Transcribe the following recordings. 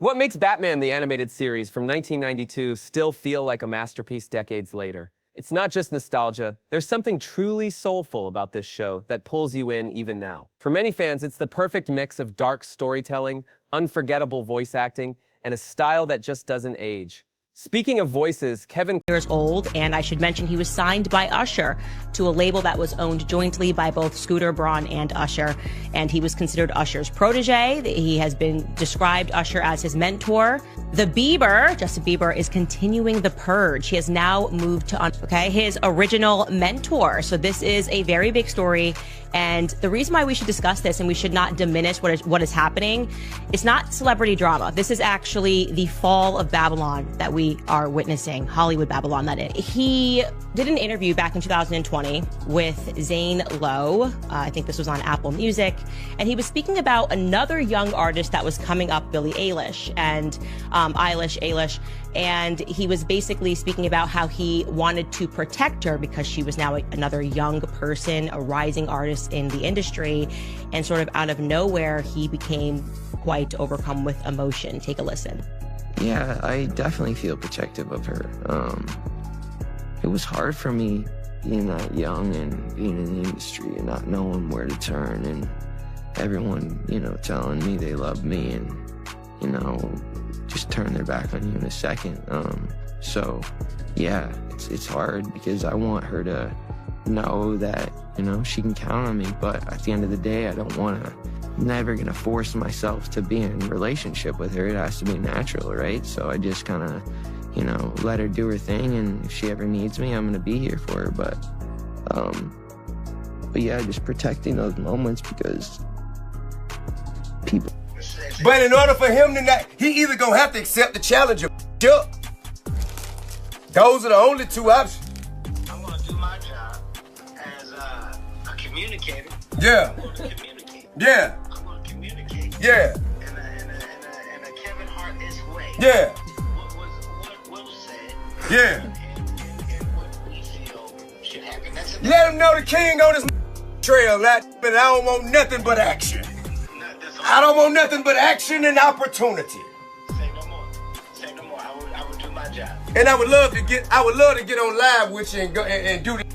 What makes Batman the animated series from 1992 still feel like a masterpiece decades later? It's not just nostalgia. There's something truly soulful about this show that pulls you in even now. For many fans, it's the perfect mix of dark storytelling, unforgettable voice acting, and a style that just doesn't age. Speaking of voices, Kevin years old, and I should mention he was signed by Usher to a label that was owned jointly by both Scooter Braun and Usher, and he was considered Usher's protege. He has been described Usher as his mentor. Justin Bieber, is continuing the purge. He has now moved to his original mentor. So this is a very big story, and the reason why we should discuss this and we should not diminish what is happening, it's not celebrity drama. This is actually the fall of Babylon that we are witnessing, Hollywood Babylon, that is. He did an interview back in 2020 with Zane Lowe. I think this was on Apple Music. And he was speaking about another young artist that was coming up, Billie Eilish, and Eilish. And he was basically speaking about how he wanted to protect her because she was now another young person, a rising artist in the industry. And sort of out of nowhere, he became quite overcome with emotion. Take a listen. Yeah, I definitely feel protective of her. It was hard for me being that young and being in the industry and not knowing where to turn, and everyone, telling me they love me and, just turn their back on you in a second. So yeah, it's hard because I want her to know that, she can count on me, but at the end of the day, I'm never gonna force myself to be in a relationship with her. It has to be natural, right? So I just kind of, let her do her thing, and if she ever needs me, I'm gonna be here for her. But yeah, just protecting those moments because people. But in order for him to not, he either gonna have to accept the challenge or up. Those are the only two options. I'm gonna do my job as a communicator. Yeah. I'm gonna communicate. Yeah. I'm gonna communicate. Yeah. In a Kevin Hart-esque way. Yeah. What was said. Yeah. And what we feel should happen. That's it. Let him know the king on his trail, but I don't want nothing but action. I don't want nothing but action and opportunity. Say no more. Say no more. I would do my job. And I would love to get on live with you and go and do this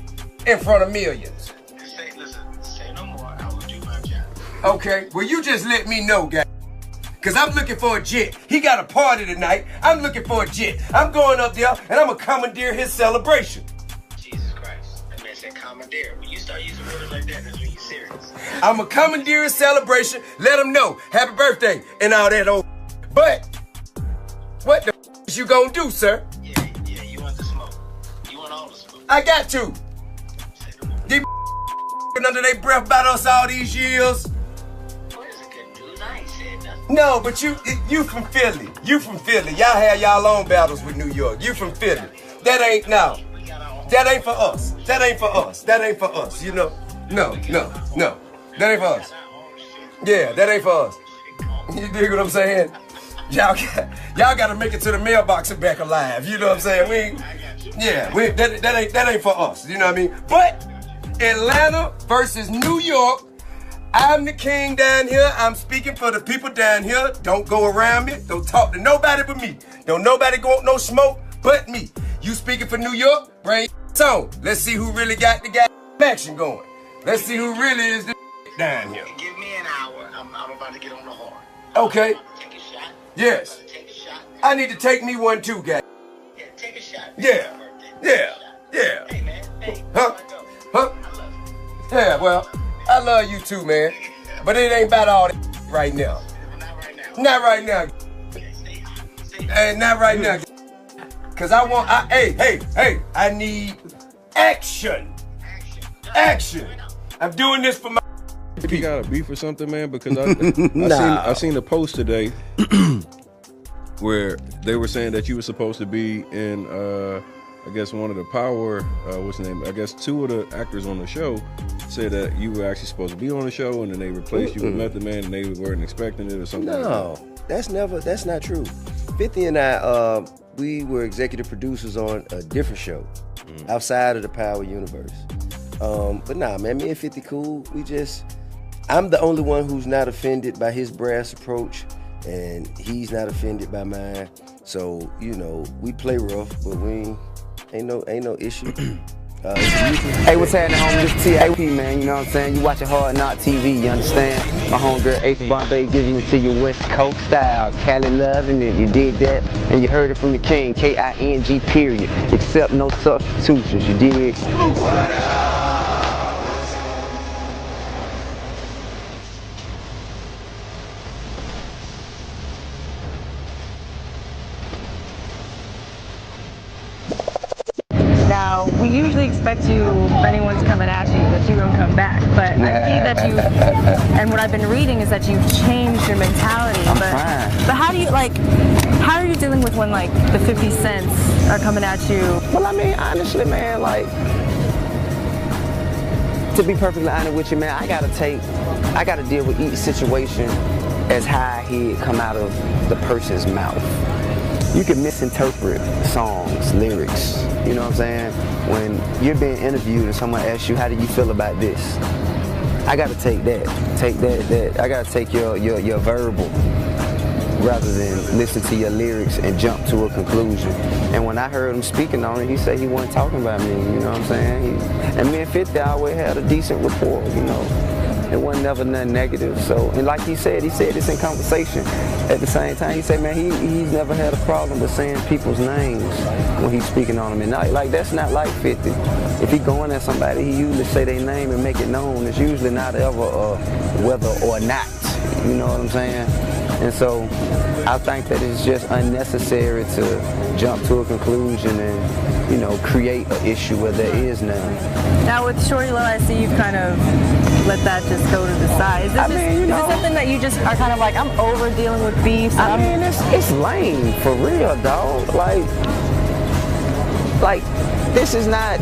in front of millions. Say no more. I will do my job. Okay, well you just let me know, guys. Cause I'm looking for a jet. He got a party tonight. I'm looking for a jet. I'm going up there and I'm gonna commandeer his celebration. Jesus Christ. That man said commandeer. When you start using words like that, that's when you're serious. I'm a commandeer his celebration, let him know, happy birthday, and all that old. But, what the is you gonna do, sir? Yeah, you want the smoke. You want all the smoke. I got to. These under their breath about us all these years. What is it, good news? I ain't said nothing. No, but you from Philly. You from Philly. Y'all have y'all own battles with New York. You from Philly. That ain't now. That ain't for us. That ain't for us. That ain't for us, No. That ain't for us. Yeah, that ain't for us. You dig what I'm saying? Y'all gotta make it to the mailbox and back alive. You know what I'm saying? That ain't for us. You know what I mean? But Atlanta versus New York. I'm the king down here. I'm speaking for the people down here. Don't go around me. Don't talk to nobody but me. Don't nobody go no smoke but me. You speaking for New York? Bring it on. Let's see who really got the action going. Let's see who really is the down here. Give me an hour. I'm about to get on the horn. Okay. Take a shot. Yes. Take a shot. I need to take me one too, guys. Yeah, take a shot. Yeah. Yeah. Hey, man. Hey, Huh? I love you. Yeah, well, I love you too, man. But it ain't about all that right now. Not right now. Not right now. Okay, stay hot. Hey, not right now. Cause I need action. Action. I'm doing this for my If you got a beef or something, man, because I seen a post today where they were saying that you were supposed to be in I guess one of the Power what's the name? I guess two of the actors on the show said that you were actually supposed to be on the show, and then they replaced you with Method Man, and they weren't expecting it or something. No, that's not true. 50 and I we were executive producers on a different show outside of the Power universe. But nah, man, me and 50 cool. I'm the only one who's not offended by his brass approach and he's not offended by mine. So, you know, we play rough, but we ain't no issue. Hey, what's happening, homie? This TIP, man, you know what I'm saying? You watching Hard Knock TV, you understand? My homegirl, Ace Bombay, giving it to you West Coast style. Cali loving it, you did that, and you heard it from the king, K-I-N-G, period. Except no substitutions, you dig? Now, we usually expect you, if anyone's coming at you, that you don't come back. But I see that you, and what I've been reading is that you've changed your mentality. But how do you, like, how are you dealing with when, like, the 50 cents are coming at you? Well, I mean, honestly, man, like, to be perfectly honest with you, man, I gotta deal with each situation as how I hear it come out of the person's mouth. You can misinterpret songs, lyrics, you know what I'm saying? When you're being interviewed and someone asks you, how do you feel about this? I gotta take that. I gotta take your verbal rather than listen to your lyrics and jump to a conclusion. And when I heard him speaking on it, he said he wasn't talking about me, you know what I'm saying? And me and 50 always had a decent rapport, you know? It wasn't never nothing negative. So, and like he said this in conversation. At the same time, he said, man, he's never had a problem with saying people's names when he's speaking on them. And like that's not like 50. If he going at somebody, he usually say their name and make it known. It's usually not ever whether or not. You know what I'm saying? And so I think that it's just unnecessary to jump to a conclusion and, you know, create an issue where there is none. Now with Shorty Low, I see you've kind of let that just go to the side. Is this something that you just are kind of like, I'm over dealing with beef? So I mean, it's lame, for real, dog. Like, this is not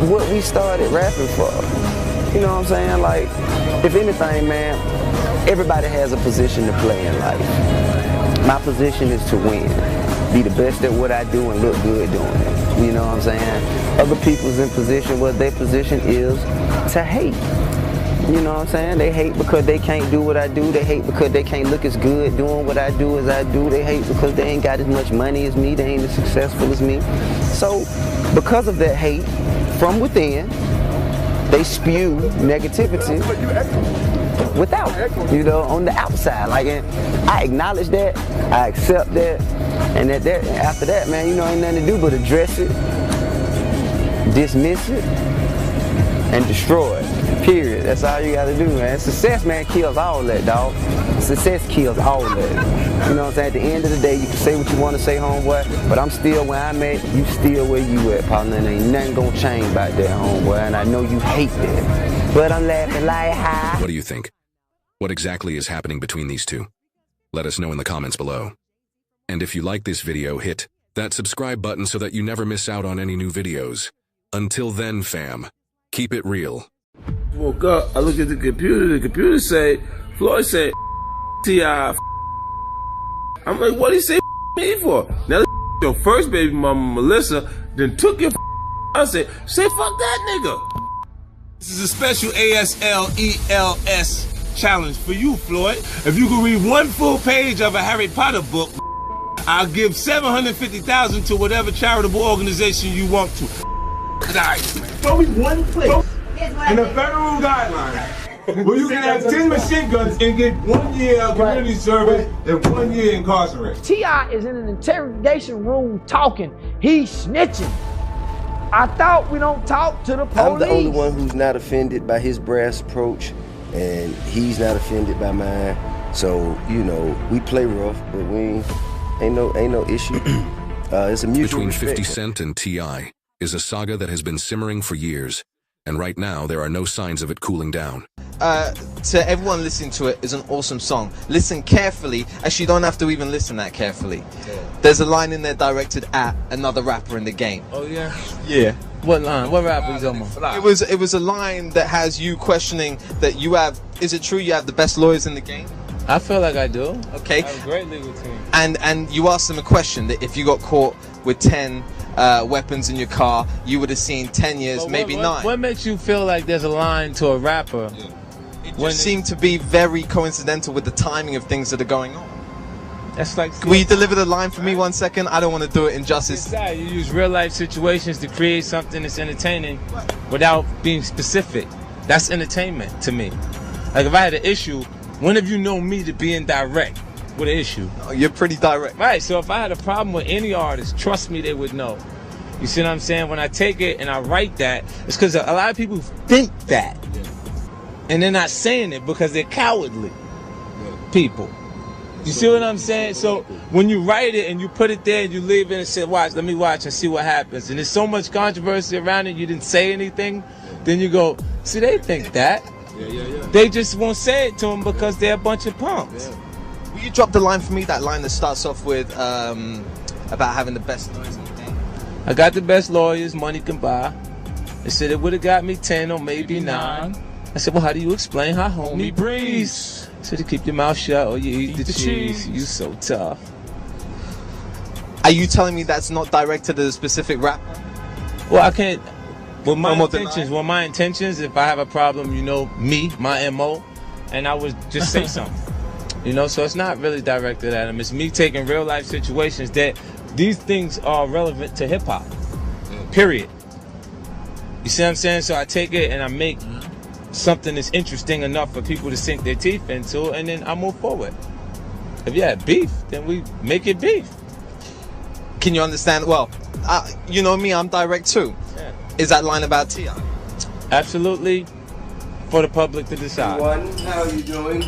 what we started rapping for. You know what I'm saying? Like, if anything, man, everybody has a position to play in life. My position is to win. Be the best at what I do and look good doing it. You know what I'm saying? Other people's in position where their position is to hate. You know what I'm saying? They hate because they can't do what I do. They hate because they can't look as good doing what I do as I do. They hate because they ain't got as much money as me. They ain't as successful as me. So because of that hate from within, they spew negativity without, you know, on the outside. Like, and I acknowledge that, I accept that, and that after that, man, you know, ain't nothing to do but address it, dismiss it, and destroy it. Period. That's all you gotta do, man. Success, man, kills all that, dog. Success kills all that. You know what I'm saying? At the end of the day, you can say what you want to say, homeboy, but I'm still where I'm at, you still where you at, partner, and ain't nothing gonna change about that, homeboy, and I know you hate that. But I'm laughing like hi. What do you think? What exactly is happening between these two? Let us know in the comments below. And if you like this video, hit that subscribe button so that you never miss out on any new videos. Until then, fam, keep it real. Woke up, I look at the computer said, Floyd said, T.I. I'm like, what did he say me for? Now your first baby mama, Melissa, then took your I said, say fuck that nigga. This is a special ASLELS challenge for you, Floyd. If you can read one full page of a Harry Potter book, I'll give $750,000 to whatever charitable organization you want to. Show me one place in the federal guidelines where you can have 10 machine guns and get 1 year of community service and 1 year incarcerated. T.I. is in an interrogation room talking. He's snitching. I thought we don't talk to the police. I'm the only one who's not offended by his brass approach, and he's not offended by mine. So, you know, we play rough, but we ain't no issue. It's a mutual Between respect. 50 Cent and T.I. is a saga that has been simmering for years, and right now there are no signs of it cooling down. To everyone listening to it, is an awesome song. Listen carefully. Actually, you don't have to even listen that carefully. There's a line in there directed at another rapper in the game. Oh yeah? Yeah. What line? What rapper is on? It was a line that has you questioning that you have. Is it true you have the best lawyers in the game? I feel like I do. Okay. I have a great legal team. And you asked them a question that if you got caught with 10 weapons in your car, you would have seen 10 years, maybe 9. What makes you feel like there's a line to a rapper? It just seemed to be very coincidental with the timing of things that are going on. That's like. Will you deliver the line for me 1 second? I don't want to do it injustice. You use real life situations to create something that's entertaining without being specific. That's entertainment to me. Like if I had an issue, when have you known me to be indirect with an issue? Oh, you're pretty direct. Right, so if I had a problem with any artist, trust me, they would know. You see what I'm saying? When I take it and I write that, it's because a lot of people think that. And they're not saying it because they're cowardly people. You see what I'm saying? So when you write it and you put it there and you leave it and say, watch, let me watch and see what happens. And there's so much controversy around it, you didn't say anything. Then you go, see, they think that. They just won't say it to them because they're a bunch of punks. Will you drop the line for me? That line that starts off with about having the best lawyers in the game. I got the best lawyers money can buy. They said it would have got me 10 or maybe 9. I said, well, how do you explain how homie breathes? So to keep your mouth shut or you eat the cheese. You so tough. Are you telling me that's not directed at a specific rapper? Well, I can't. Well, my intentions, if I have a problem, you know, my MO, and I would just say something. You know, so it's not really directed at him. It's me taking real life situations that these things are relevant to hip hop. Period. You see what I'm saying? So I take it and I make something that's interesting enough for people to sink their teeth into, and then I move forward. If you have beef, then we make it beef. Can you understand? Well, you know me, I'm direct too. Yeah. Is that line about T.I.? Absolutely, for the public to decide. Everyone, how are you doing?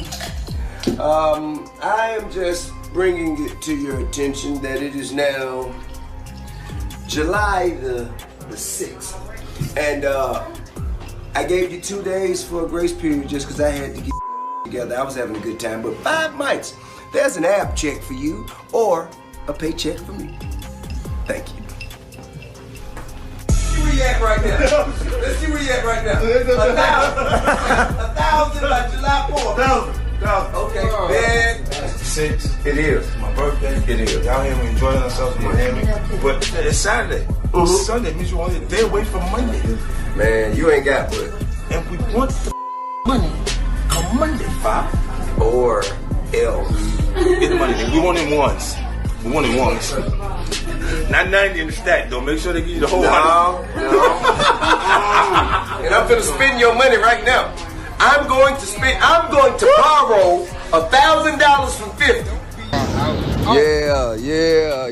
I am just bringing it to your attention that it is now July the 6th, and I gave you 2 days for a grace period just because I had to get together. I was having a good time, but 5 mics. There's an ab check for you or a paycheck for me. Thank you. See where you at right now. Let's see where you at right now. 1,000 by July 4th. 1,000. Okay, man. It's the 6th. It is. It's my birthday. It is. Y'all here, we enjoying ourselves in Miami. But it's Saturday. Sunday means you're only a day away from Monday. Man, you ain't got but. And we want the money come Monday, 5. Or else. Get the money. We want it once. We want it once. Not 90 in the stack, though. Make sure they give you the whole 100. And I'm gonna spend your money right now. I'm going to borrow $1,000 from 50.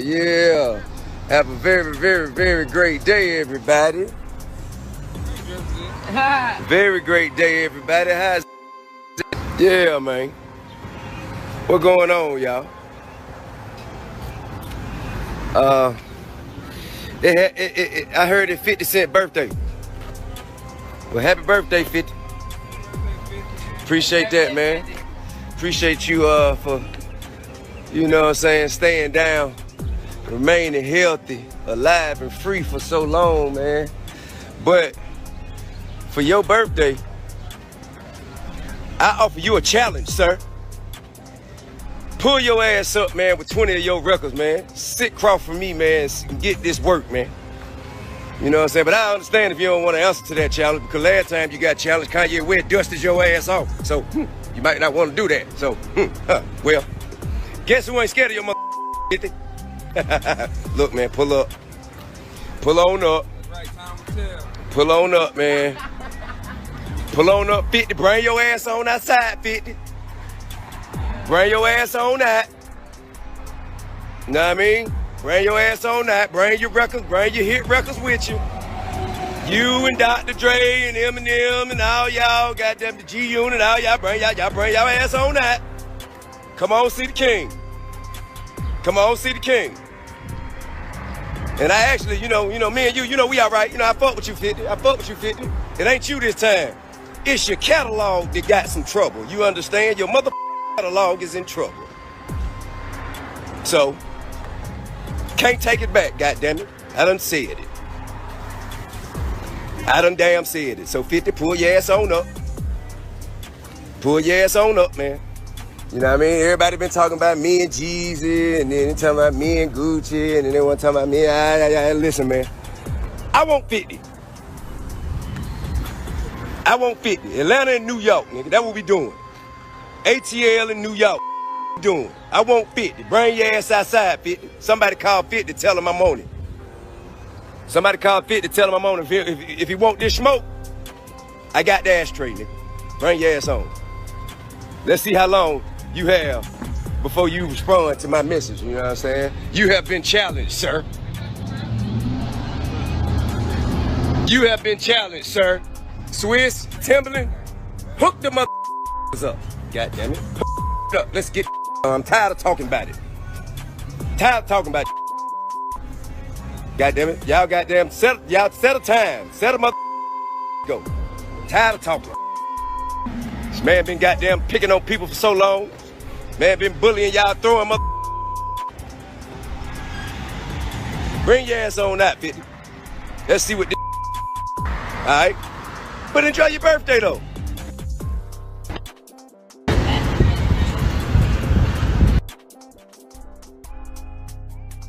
Yeah. Have a very, very, very great day, everybody. Very great day, everybody. How's yeah, man. What going on, y'all? I heard it's 50 Cent birthday. Well, happy birthday, 50. Appreciate that, man. Appreciate you for, you know what I'm saying, staying down, remaining healthy, alive, and free for so long, man. But for your birthday, I offer you a challenge, sir. Pull your ass up, man, with 20 of your records, man. Sit across from me, man, and get this work, man. You know what I'm saying? But I understand if you don't want to answer to that challenge, because last time you got challenged, Kanye West dusted your ass off. So, you might not want to do that. So, well, guess who ain't scared of your mother 50? Look, man, pull up. Pull on up. Pull on up, man. Pull on up, 50. Bring your ass on outside, 50. Bring your ass on out. Know what I mean? Bring your ass on out. Bring your records, bring your hit records with you. You and Dr. Dre and Eminem and all y'all, goddamn the G-Unit, all y'all bring y'all ass on out. Come on, see the king. Come on, see the king. And I actually, you know, me and you know, we all right. You know, I fuck with you, 50. I fuck with you, 50. It ain't you this time. It's your catalog that got some trouble. You understand? Your mother catalog is in trouble. So, can't take it back, goddammit. I done said it. I done damn said it. So 50, pull your ass on up. Pull your ass on up, man. You know what I mean? Everybody been talking about me and Jeezy, and then they talking about me and Gucci, and then they want to talk about me. Listen, man. I want 50. I want 50. Atlanta and New York, nigga. That's what we doing. ATL in New York. doing? I want 50. Bring your ass outside, 50. Somebody call 50, tell him I'm on it. Somebody call 50, tell him I'm on it. If he want this smoke, I got the ashtray, nigga. Bring your ass on. Let's see how long you have before you respond to my message, you know what I'm saying? You have been challenged, sir. You have been challenged, sir. Swiss, Timberland, hook the motherfuckers up. God damn it. Hook it up. Let's get I'm tired of talking about it. Tired of talking about it. God damn it. Y'all goddamn set a time. Set a mother go. Tired of talking. This man been goddamn picking on people for so long. Man been bullying y'all, throwing mother. Bring your ass on out, 50. Let's see what this alright? But enjoy your birthday though.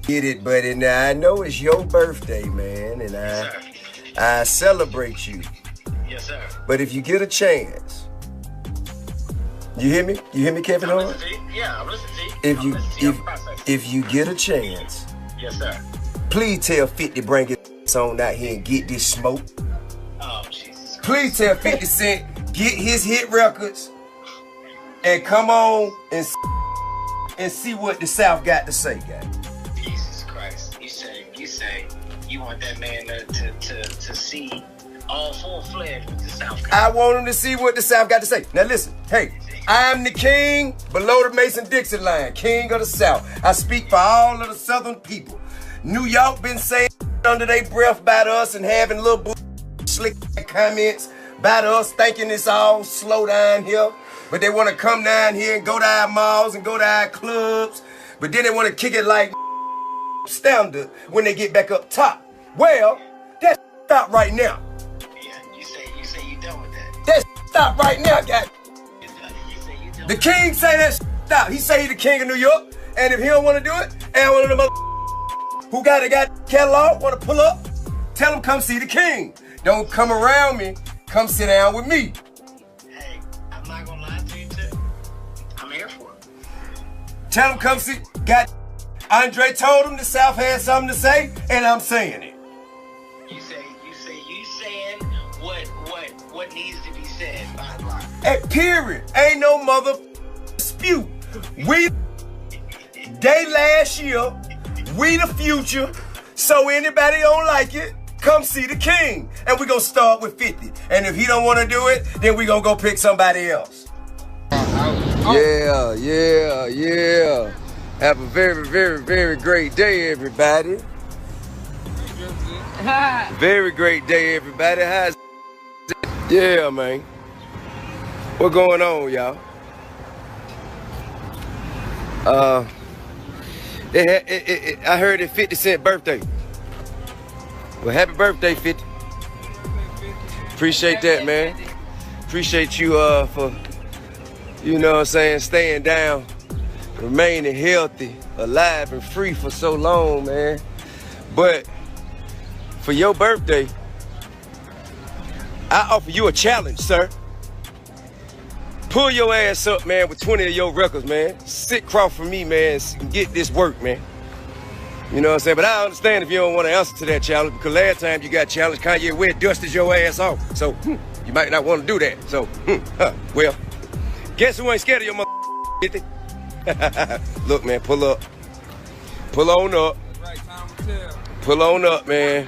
Get it, buddy. Now I know it's your birthday, man, and I celebrate you. Yes, sir. But if you get a chance, you hear me? You hear me, Kevin Hart? Yeah, I'm listening to you. If you get a chance, yes, sir. Please tell 50 bring his on out here and get this smoke. Oh, Jesus. Please tell 50 Cent get his hit records and come on and see what the South got to say, guys. Jesus Christ. You say you want that man to see all full-fledged with the South. I want him to see what the South got to say. Now listen, hey, I'm the king below the Mason-Dixon line, king of the South. I speak for all of the Southern people. New York been saying under their breath about us and having little slick comments about us, thinking it's all slow down here. But they want to come down here and go to our malls and go to our clubs. But then they want to kick it like standard when they get back up top. Well, that stop right now. Yeah, you say you done with that. That stop right now, guys. The king say that stop. He say he the king of New York. And if he don't want to do it, and one of them who got catalog, want to pull up, tell him come see the king. Don't come around me, come sit down with me. Hey, I'm not gonna lie to you, too. I'm here for it. Tell him come see. Andre told him the South had something to say, and I'm saying it. You saying what needs to be said by the line. Hey, period. Ain't no mother dispute. We day last year. We the future, so anybody don't like it, come see the king. And we gonna start with 50. And if he don't wanna do it, then we gonna go pick somebody else. Yeah. Have a very, very, very great day, everybody. Very great day, everybody. How's yeah, man. What going on, y'all? I heard it's 50 Cent birthday. Well, happy birthday, 50. Appreciate that, man. Appreciate you for, you know what I'm saying, staying down, remaining healthy, alive, and free for so long, man. But for your birthday, I offer you a challenge, sir. Pull your ass up, man, with 20 of your records, man. Sit across from me, man, and get this work, man. You know what I'm saying? But I understand if you don't want to answer to that challenge, because last time you got challenged, Kanye West dusted your ass off. So, you might not want to do that. So, well, guess who ain't scared of your mother 50? Look, man, pull up. Pull on up. Pull on up, man.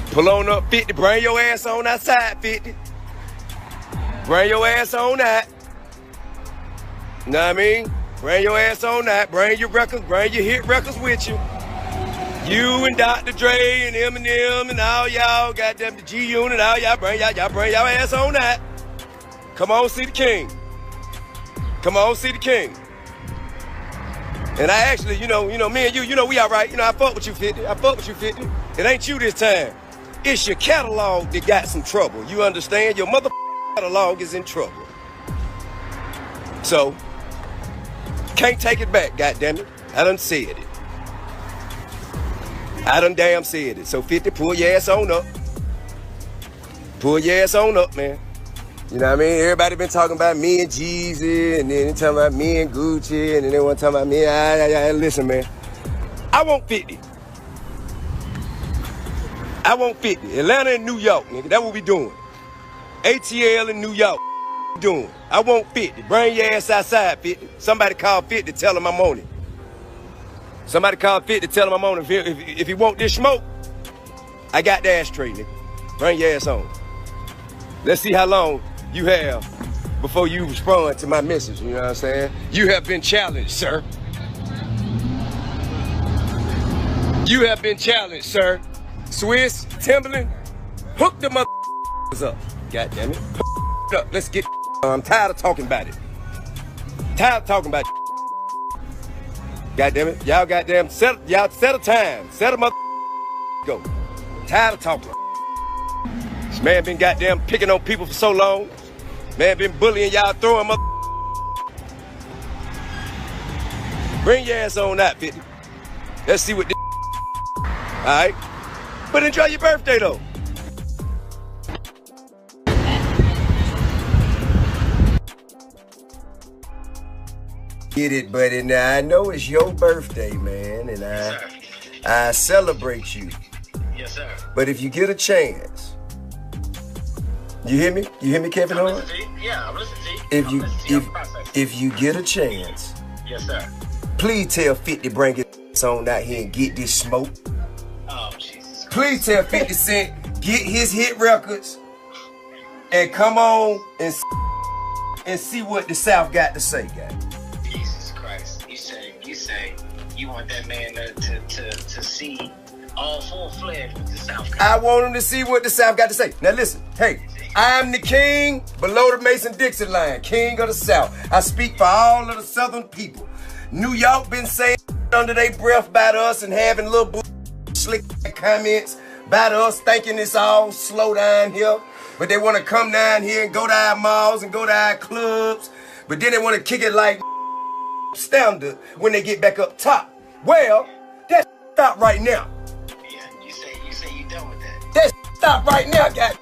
Pull on up, 50. Bring your ass on outside, 50. Bring your ass on out. Know what I mean? Bring your ass on out. Bring your records, bring your hit records with you. You and Dr. Dre and Eminem and all y'all, goddamn the G-Unit, all y'all bring y'all ass on out. Come on, see the king. Come on, see the king. And I actually, you know, me and you know, we all right. You know, I fuck with you, 50. I fuck with you, 50. It ain't you this time. It's your catalog that got some trouble. You understand? Your mother catalog is in trouble. So, can't take it back, goddammit. I done said it. I done damn said it. So 50, pull your ass on up. Pull your ass on up, man. You know what I mean? Everybody been talking about me and Jeezy, and then they talking about me and Gucci, and then they want to talk about me. Listen, man. I want 50. I want 50. Atlanta and New York, nigga. That's what we doing. ATL in New York. Doing. I want 50. Bring your ass outside, 50. Somebody call 50, tell him I'm on it. Somebody call 50, tell him I'm on it. If he want this smoke, I got the ashtray, nigga. Bring your ass on. Let's see how long you have before you respond to my message, you know what I'm saying? You have been challenged, sir. You have been challenged, sir. Swiss, Timberland, hook the motherfuckers up. God damn it. Hook it up. Let's get I'm tired of talking about it. Tired of talking about it. God damn it. Y'all goddamn set a time. Set a mother go. Tired of talking. This man been goddamn picking on people for so long. Man been bullying y'all, throwing mother. Bring your ass on out, 50. Let's see what this alright? But enjoy your birthday though. Get it, buddy. Now I know it's your birthday, man, and I celebrate you. Yes, sir. But if you get a chance, you hear me? You hear me, Kevin Hart? Yeah, I'm listening to you. If you get a chance, yes, sir. Please tell 50 bring his on out here and get this smoke. Oh, Jesus. Please tell 50 Cent get his hit records and come on and see what the South got to say, guys. Jesus Christ. You say you want that man to see all full-fledged with the South. I want him to see what the South got to say. Now listen, hey, I'm the king below the Mason-Dixon line, king of the South. I speak for all of the Southern people. New York been saying under their breath about us and having little slick comments about us, thinking it's all slow down here. But they want to come down here and go to our malls and go to our clubs. But then they want to kick it like standard when they get back up top. Well, that stop right now. Yeah, you say you done with that. That stop right now, guys.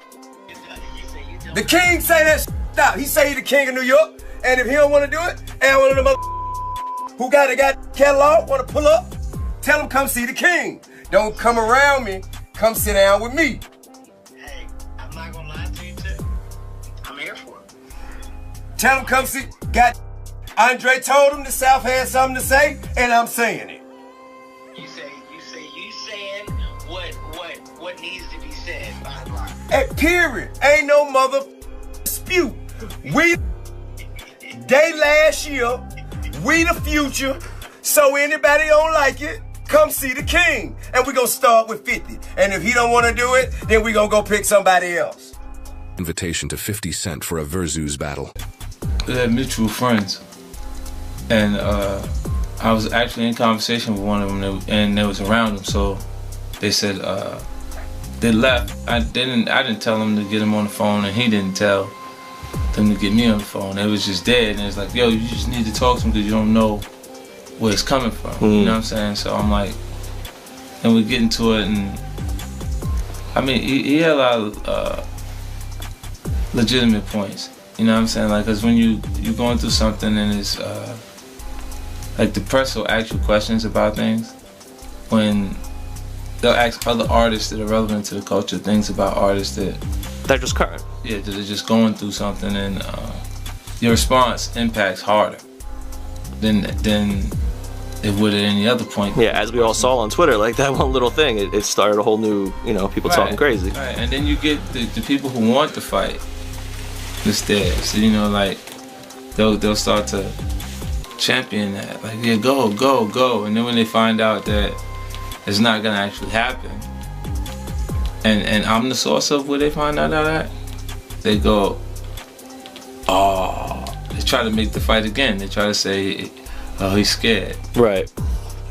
The king say that stop. He say he the king of New York. And if he don't want to do it, and one of them who got catalog, want to pull up, tell him come see the king. Don't come around me. Come sit down with me. Hey, I'm not gonna lie to you, too. I'm here for it. Tell him come see. Andre told him the South had something to say, and I'm saying it. You saying what needs to be said by the line. Period. Ain't no mother dispute. They last year, we the future. So anybody don't like it, come see the king. And we gonna start with 50. And if he don't wanna do it, then we gonna go pick somebody else. Invitation to 50 Cent for a versus battle. We had mutual friends. And I was actually in conversation with one of them, and they was around him. So they said they left. I didn't tell them to get him on the phone, and he didn't tell them to get me on the phone. It was just dead, and it's like, yo, you just need to talk to him because you don't know where it's coming from. You know what I'm saying? So I'm like, and we get into it, and I mean, he had a lot of legitimate points. You know what I'm saying? Like, cause when you're going through something and it's like the press will ask you questions about things, when they'll ask other artists that are relevant to the culture things about artists that they're just current. Yeah, that are just going through something, and your response impacts harder than it would at any other point. Yeah, as we all saw on Twitter, like that one little thing, it started a whole new, people talking crazy. Right, and then you get the people who want to fight instead. So, like they'll start to champion that, like, yeah, go, and then when they find out that it's not gonna actually happen, and I'm the source of where they find out that, they go, oh, they try to make the fight again. They try to say, oh, he's scared. Right.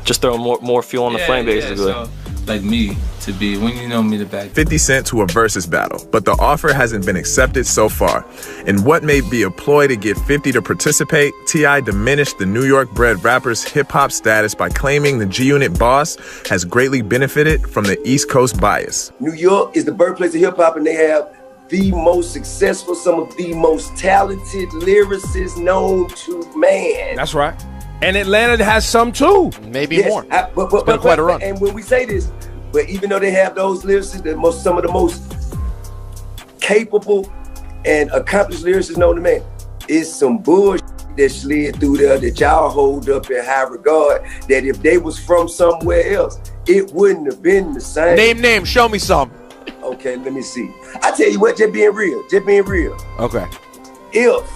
Just throw more fuel on the flame, basically. Yeah, so, like me to be, when you know me to back 50 Cent to a versus battle, but the offer hasn't been accepted so far. In what may be a ploy to get 50 to participate, T.I. diminished the New York-bred rapper's hip-hop status by claiming the G-Unit boss has greatly benefited from the East Coast bias. New York is the birthplace of hip-hop, and they have the most successful, some of the most talented lyricists known to man. That's right. And Atlanta has some too. Maybe more. But quite a run. And when we say this, but even though they have those lyricists, some of the most capable and accomplished lyricists known to man, it's some bullshit that slid through there that y'all hold up in high regard, that if they was from somewhere else, it wouldn't have been the same. Name names, show me some. Okay, let me see. I tell you what, just being real. Okay. If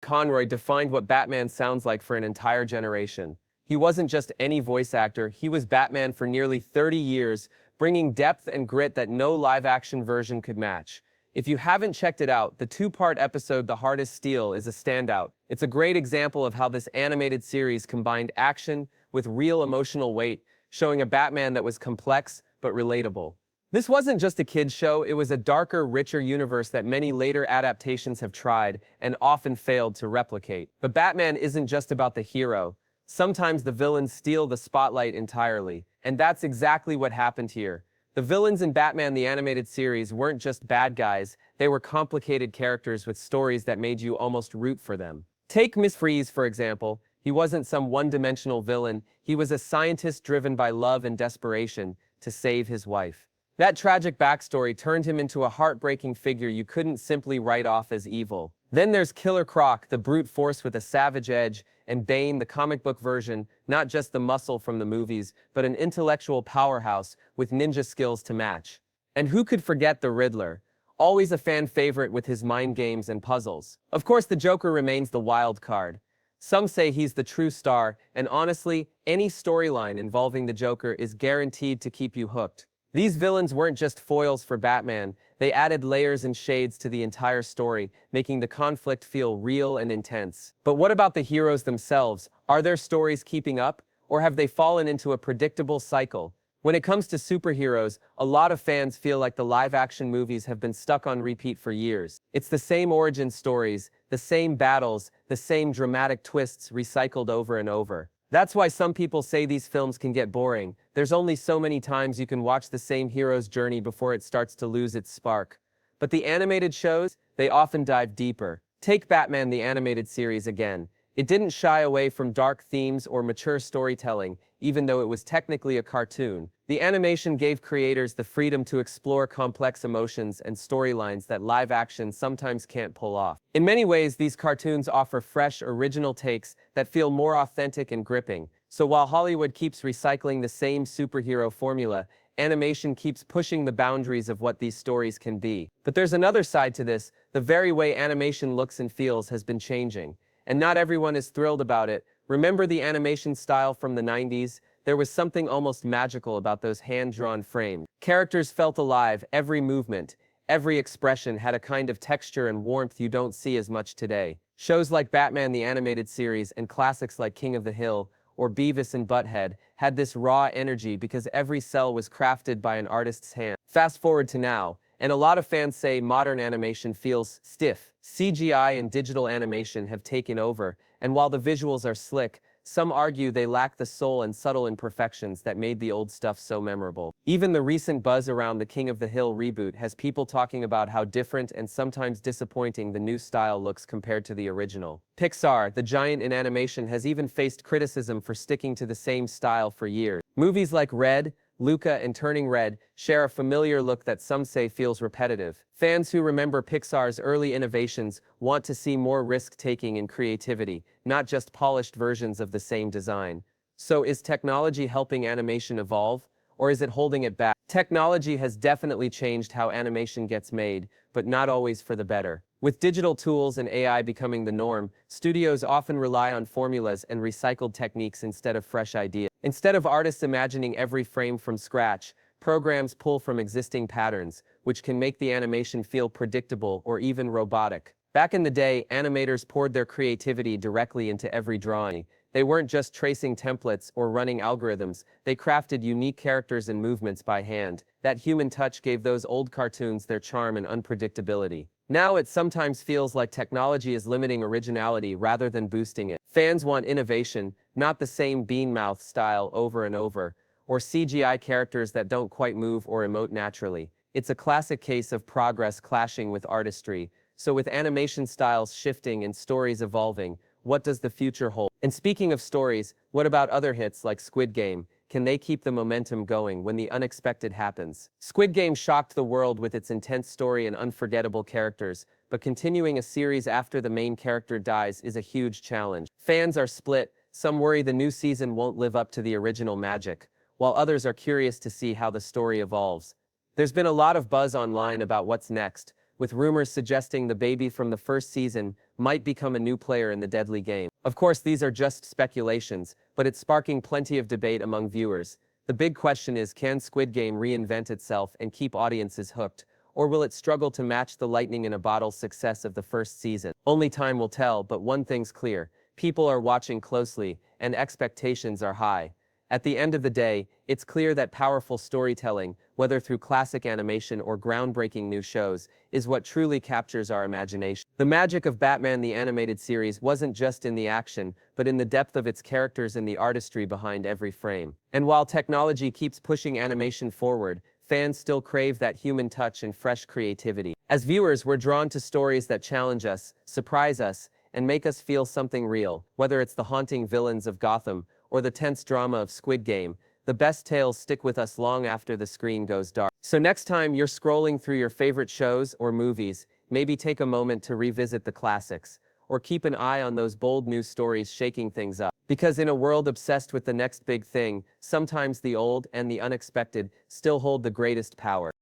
Conroy defined what Batman sounds like for an entire generation. He wasn't just any voice actor, he was Batman for nearly 30 years, bringing depth and grit that no live-action version could match. If you haven't checked it out, the two-part episode The Hardest Steel is a standout. It's a great example of how this animated series combined action with real emotional weight, showing a Batman that was complex but relatable. This wasn't just a kid's show, it was a darker, richer universe that many later adaptations have tried and often failed to replicate. But Batman isn't just about the hero. Sometimes the villains steal the spotlight entirely, and that's exactly what happened here. The villains in Batman the Animated Series weren't just bad guys, they were complicated characters with stories that made you almost root for them. Take Mr. Freeze, for example. He wasn't some one-dimensional villain, he was a scientist driven by love and desperation to save his wife. That tragic backstory turned him into a heartbreaking figure you couldn't simply write off as evil. Then there's Killer Croc, the brute force with a savage edge, and Bane, the comic book version, not just the muscle from the movies, but an intellectual powerhouse with ninja skills to match. And who could forget the Riddler? Always a fan favorite with his mind games and puzzles. Of course, the Joker remains the wild card. Some say he's the true star, and honestly, any storyline involving the Joker is guaranteed to keep you hooked. These villains weren't just foils for Batman, they added layers and shades to the entire story, making the conflict feel real and intense. But what about the heroes themselves? Are their stories keeping up, or have they fallen into a predictable cycle? When it comes to superheroes, a lot of fans feel like the live-action movies have been stuck on repeat for years. It's the same origin stories, the same battles, the same dramatic twists recycled over and over. That's why some people say these films can get boring. There's only so many times you can watch the same hero's journey before it starts to lose its spark. But the animated shows, they often dive deeper. Take Batman the Animated Series again. It didn't shy away from dark themes or mature storytelling, even though it was technically a cartoon. The animation gave creators the freedom to explore complex emotions and storylines that live action sometimes can't pull off. In many ways, these cartoons offer fresh, original takes that feel more authentic and gripping. So while Hollywood keeps recycling the same superhero formula, animation keeps pushing the boundaries of what these stories can be. But there's another side to this. The very way animation looks and feels has been changing. And not everyone is thrilled about it. Remember the animation style from the 90s? There was something almost magical about those hand-drawn frames. Characters felt alive, every movement, every expression had a kind of texture and warmth you don't see as much today. Shows like Batman the Animated Series and classics like King of the Hill or Beavis and Butthead had this raw energy because every cell was crafted by an artist's hand. Fast forward to now, and a lot of fans say modern animation feels stiff. CGI and digital animation have taken over, and while the visuals are slick, some argue they lack the soul and subtle imperfections that made the old stuff so memorable. Even the recent buzz around the King of the Hill reboot has people talking about how different and sometimes disappointing the new style looks compared to the original. Pixar, the giant in animation, has even faced criticism for sticking to the same style for years. Movies like Red, Luca, and Turning Red share a familiar look that some say feels repetitive. Fans who remember Pixar's early innovations want to see more risk-taking and creativity, not just polished versions of the same design. So is technology helping animation evolve, or is it holding it back? Technology has definitely changed how animation gets made, but not always for the better. With digital tools and AI becoming the norm, studios often rely on formulas and recycled techniques instead of fresh ideas. Instead of artists imagining every frame from scratch, programs pull from existing patterns, which can make the animation feel predictable or even robotic. Back in the day, animators poured their creativity directly into every drawing. They weren't just tracing templates or running algorithms, they crafted unique characters and movements by hand. That human touch gave those old cartoons their charm and unpredictability. Now it sometimes feels like technology is limiting originality rather than boosting it. Fans want innovation, not the same bean mouth style over and over, or CGI characters that don't quite move or emote naturally. It's a classic case of progress clashing with artistry. So with animation styles shifting and stories evolving, what does the future hold? And speaking of stories, what about other hits like Squid Game? Can they keep the momentum going when the unexpected happens? Squid Game shocked the world with its intense story and unforgettable characters, but continuing a series after the main character dies is a huge challenge. Fans are split. Some worry the new season won't live up to the original magic, while others are curious to see how the story evolves. There's been a lot of buzz online about what's next, with rumors suggesting the baby from the first season might become a new player in the deadly game. Of course, these are just speculations, but it's sparking plenty of debate among viewers. The big question is, can Squid Game reinvent itself and keep audiences hooked, or will it struggle to match the lightning-in-a-bottle success of the first season? Only time will tell, but one thing's clear: people are watching closely, and expectations are high. At the end of the day, it's clear that powerful storytelling, whether through classic animation or groundbreaking new shows, is what truly captures our imagination. The magic of Batman the Animated Series wasn't just in the action, but in the depth of its characters and the artistry behind every frame. And while technology keeps pushing animation forward, fans still crave that human touch and fresh creativity. As viewers, we're drawn to stories that challenge us, surprise us, and make us feel something real. Whether it's the haunting villains of Gotham or the tense drama of Squid Game, the best tales stick with us long after the screen goes dark. So next time you're scrolling through your favorite shows or movies, maybe take a moment to revisit the classics, or keep an eye on those bold new stories shaking things up. Because in a world obsessed with the next big thing, sometimes the old and the unexpected still hold the greatest power.